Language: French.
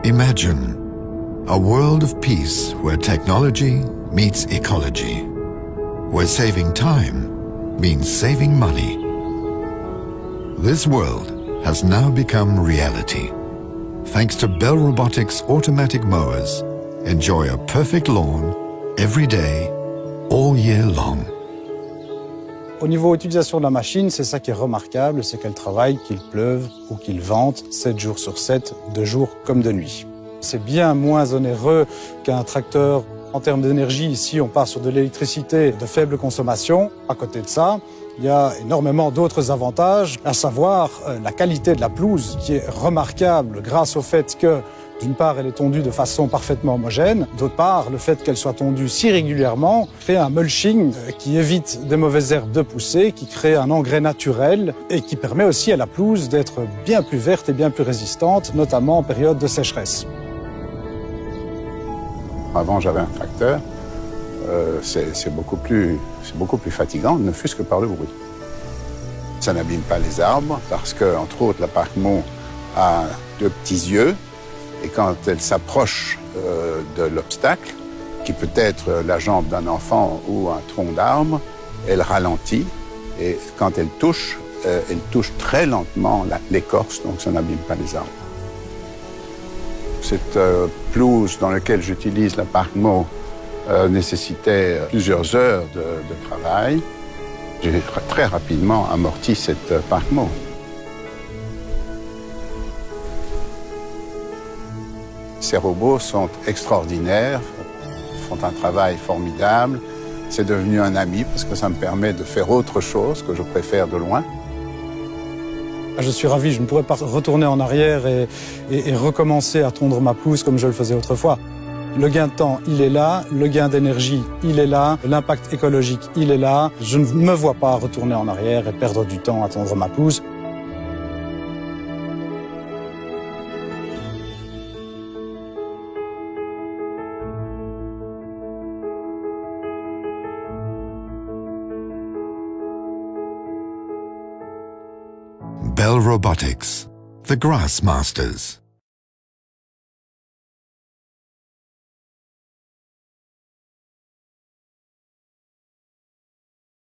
Imagine a world of peace where technology meets ecology, where saving time means saving money. This world has now become reality. Thanks to Bell Robotics automatic mowers, enjoy a perfect lawn every day, all year long. Au niveau utilisation de la machine, c'est ça qui est remarquable, c'est qu'elle travaille, qu'il pleuve ou qu'il vente, 7 jours sur 7, de jour comme de nuit. C'est bien moins onéreux qu'un tracteur. En termes d'énergie, ici, on part sur de l'électricité de faible consommation. À côté de ça, il y a énormément d'autres avantages, à savoir la qualité de la pelouse, qui est remarquable grâce au fait que, d'une part, elle est tondue de façon parfaitement homogène, d'autre part, le fait qu'elle soit tondue si régulièrement crée un mulching qui évite des mauvaises herbes de pousser, qui crée un engrais naturel et qui permet aussi à la pelouse d'être bien plus verte et bien plus résistante, notamment en période de sécheresse. Avant, j'avais un tracteur. C'est beaucoup plus fatigant, ne fût-ce que par le bruit. Ça n'abîme pas les arbres parce que, entre autres, la Parkmo a 2 petits yeux. Et quand elle s'approche de l'obstacle, qui peut être la jambe d'un enfant ou un tronc d'arbre, elle ralentit. Et quand elle touche très lentement l'écorce, donc ça n'abîme pas les arbres. Cette pelouse dans laquelle j'utilise la Parkmo nécessitait plusieurs heures de travail. J'ai très rapidement amorti cette Parkmo. Ces robots sont extraordinaires, font un travail formidable. C'est devenu un ami parce que ça me permet de faire autre chose que je préfère de loin. Je suis ravi, je ne pourrais pas retourner en arrière et recommencer à tondre ma pelouse comme je le faisais autrefois. Le gain de temps, il est là, le gain d'énergie, il est là, l'impact écologique, il est là. Je ne me vois pas retourner en arrière et perdre du temps à tondre ma pelouse. Bell Robotics, the Grass Masters.